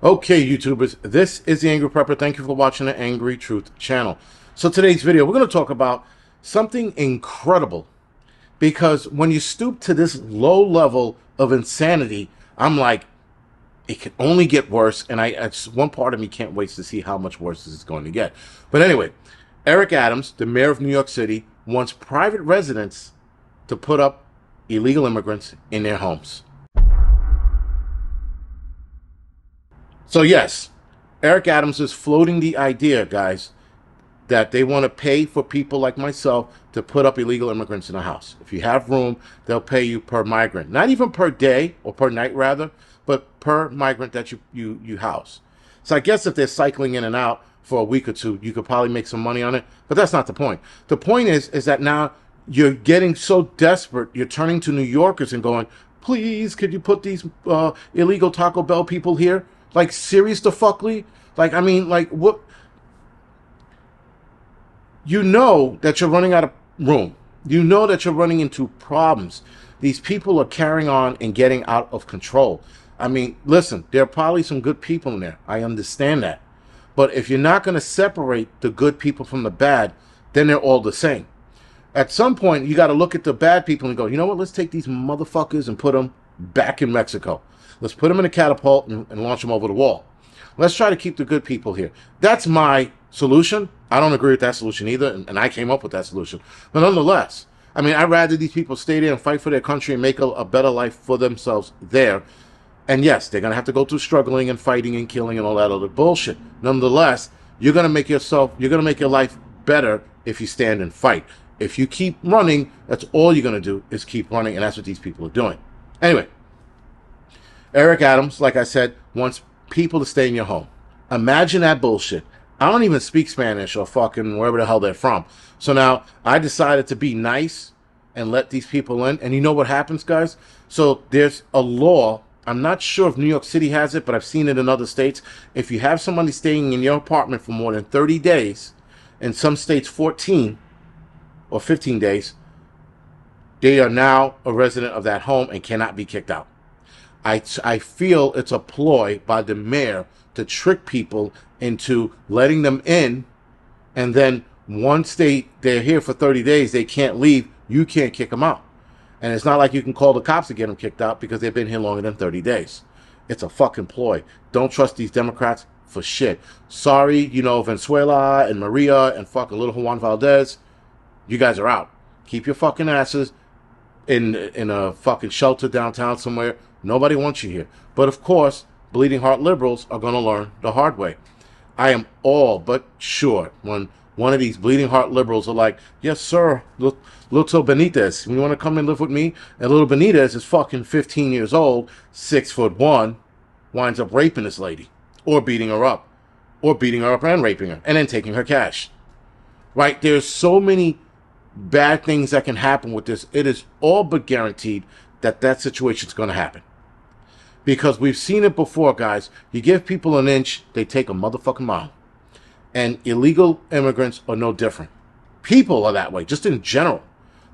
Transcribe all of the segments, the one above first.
Okay, YouTubers, this is the Angry Prepper. Thank you for watching the Angry Truth channel. So today's video, we're going to talk about something incredible, because when you stoop to this low level of insanity, I'm like, it can only get worse. And one part of me can't wait to see how much worse this is going to get. But anyway, Eric Adams, the mayor of New York City, wants private residents to put up illegal immigrants in their homes. So yes, Eric Adams is floating the idea, guys, that they want to pay for people like myself to put up illegal immigrants in a house. If you have room, they'll pay you per migrant. Not even per day, or per night rather, but per migrant that you house. So I guess if they're cycling in and out for a week or two, you could probably make some money on it. But that's not the point. The point is that now you're getting so desperate, you're turning to New Yorkers and going, please, could you put these illegal Taco Bell people here? Like, serious the fuckly? Like, I mean, like, what? You know that you're running out of room. You know that you're running into problems. These people are carrying on and getting out of control. I mean, listen, there are probably some good people in there. I understand that. But if you're not going to separate the good people from the bad, then they're all the same. At some point, you got to look at the bad people and go, you know what? Let's take these motherfuckers and put them back in Mexico. Let's put them in a catapult and launch them over the wall. Let's try to keep the good people here. That's my solution. I don't agree with that solution either, and I came up with that solution. But nonetheless, I mean, I'd rather these people stay there and fight for their country and make a better life for themselves there. And yes, they're going to have to go through struggling and fighting and killing and all that other bullshit. Nonetheless, you're going to make your life better if you stand and fight. If you keep running, that's all you're going to do is keep running, and that's what these people are doing. Anyway, Eric Adams, like I said, wants people to stay in your home. Imagine that bullshit. I don't even speak Spanish or fucking wherever the hell they're from. So now I decided to be nice and let these people in. And you know what happens, guys? So there's a law. I'm not sure if New York City has it, but I've seen it in other states. If you have somebody staying in your apartment for more than 30 days, in some states 14 or 15 days, they are now a resident of that home and cannot be kicked out. I feel it's a ploy by the mayor to trick people into letting them in, and then once they're here for 30 days, they can't leave. You can't kick them out. And it's not like you can call the cops to get them kicked out because they've been here longer than 30 days. It's a fucking ploy. Don't trust these Democrats for shit. Sorry, you know, Venezuela and Maria and fucking little Juan Valdez, you guys are out. Keep your fucking asses in a fucking shelter downtown somewhere. Nobody wants you here. But of course, bleeding heart liberals are going to learn the hard way. I am all but sure when one of these bleeding heart liberals are like, yes, sir, little Benitez, you want to come and live with me? And little Benitez is fucking 15 years old, 6'1", winds up raping this lady, or beating her up and raping her, and then taking her cash. Right? There's so many bad things that can happen with this. It is all but guaranteed that situation is going to happen. Because we've seen it before, guys. You give people an inch, they take a motherfucking mile. And illegal immigrants are no different. People are that way, just in general.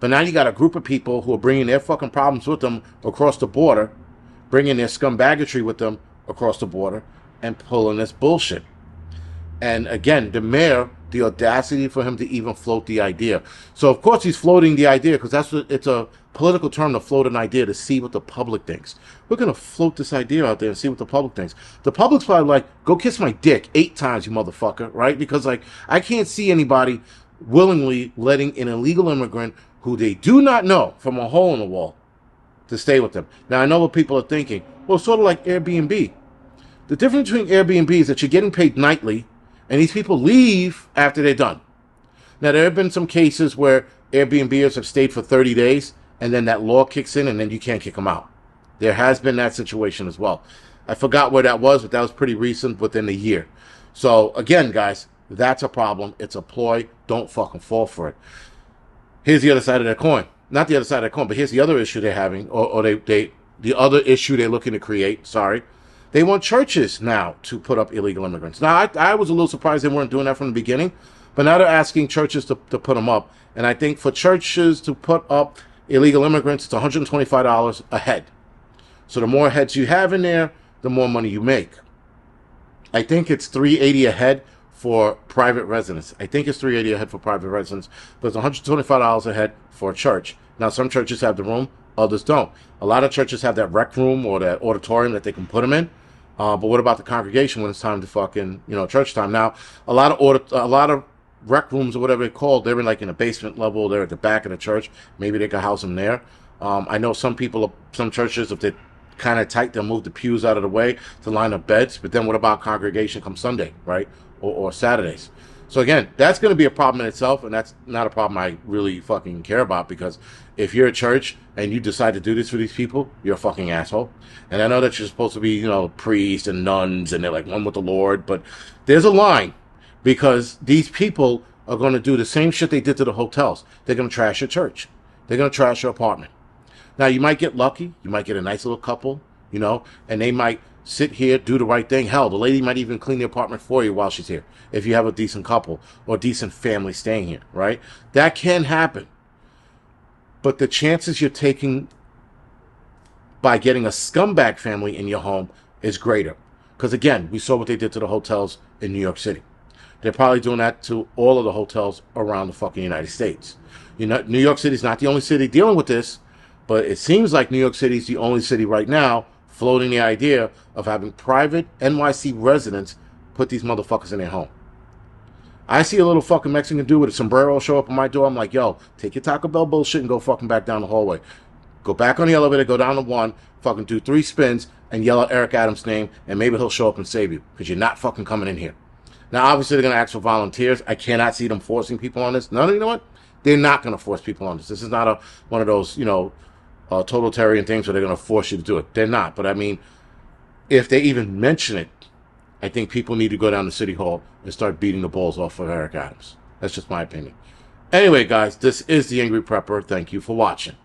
But now you got a group of people who are bringing their fucking problems with them across the border, bringing their scumbaggery with them across the border, and pulling this bullshit. And again, the mayor, the audacity for him to even float the idea. So of course he's floating the idea because it's a political term to float an idea to see what the public thinks. We're going to float this idea out there and see what the public thinks. The public's probably like, go kiss my dick 8 times, you motherfucker, right? Because like, I can't see anybody willingly letting an illegal immigrant who they do not know from a hole in the wall to stay with them. Now I know what people are thinking. Well, it's sort of like Airbnb. The difference between Airbnb is that you're getting paid nightly, and these people leave after they're done. Now, there have been some cases where Airbnbers have stayed for 30 days, and then that law kicks in, and then you can't kick them out. There has been that situation as well. I forgot where that was, but that was pretty recent, within a year. So, again, guys, that's a problem. It's a ploy. Don't fucking fall for it. Here's the other side of that coin. Not the other side of that coin, but here's the other issue they're having, or the other issue they're looking to create, sorry. They want churches now to put up illegal immigrants. Now, I was a little surprised they weren't doing that from the beginning, but now they're asking churches to put them up. And I think for churches to put up illegal immigrants, it's $125 a head. So the more heads you have in there, the more money you make. I think it's $380 a head for private residence. I think it's $380 a head for private residence, but it's $125 a head for a church. Now, some churches have the room, others don't. A lot of churches have that rec room or that auditorium that they can put them in. But what about the congregation when it's time to fucking, church time? Now, a lot of rec rooms or whatever they're called, they're in a basement level. They're at the back of the church. Maybe they could house them there. I know some churches, if they're kind of tight, they'll move the pews out of the way to line up beds. But then what about congregation come Sunday, right? Or Saturdays? So again, that's going to be a problem in itself, and that's not a problem I really fucking care about, because if you're a church and you decide to do this for these people, you're a fucking asshole. And I know that you're supposed to be, priests and nuns, and they're like one with the Lord, but there's a line, because these people are going to do the same shit they did to the hotels. They're going to trash your church. They're going to trash your apartment. Now, you might get lucky. You might get a nice little couple, and they might sit here, do the right thing. Hell, the lady might even clean the apartment for you while she's here, if you have a decent couple or decent family staying here, right? That can happen. But the chances you're taking by getting a scumbag family in your home is greater. Because again, we saw what they did to the hotels in New York City. They're probably doing that to all of the hotels around the fucking United States. New York City's not the only city dealing with this, but it seems like New York City's the only city right now floating the idea of having private NYC residents put these motherfuckers in their home. I see a little fucking Mexican dude with a sombrero show up at my door. I'm like, yo, take your Taco Bell bullshit and go fucking back down the hallway. Go back on the elevator, go down to 1, fucking do 3 spins, and yell out Eric Adams' name, and maybe he'll show up and save you, because you're not fucking coming in here. Now, obviously, they're going to ask for volunteers. I cannot see them forcing people on this. No, you know what? They're not going to force people on this. This is not one of those, totalitarian things where they're going to force you to do it. They're not. But I mean, if they even mention it, I think people need to go down to City Hall and start beating the balls off of Eric Adams. That's just my opinion. Anyway, guys, this is The Angry Prepper. Thank you for watching.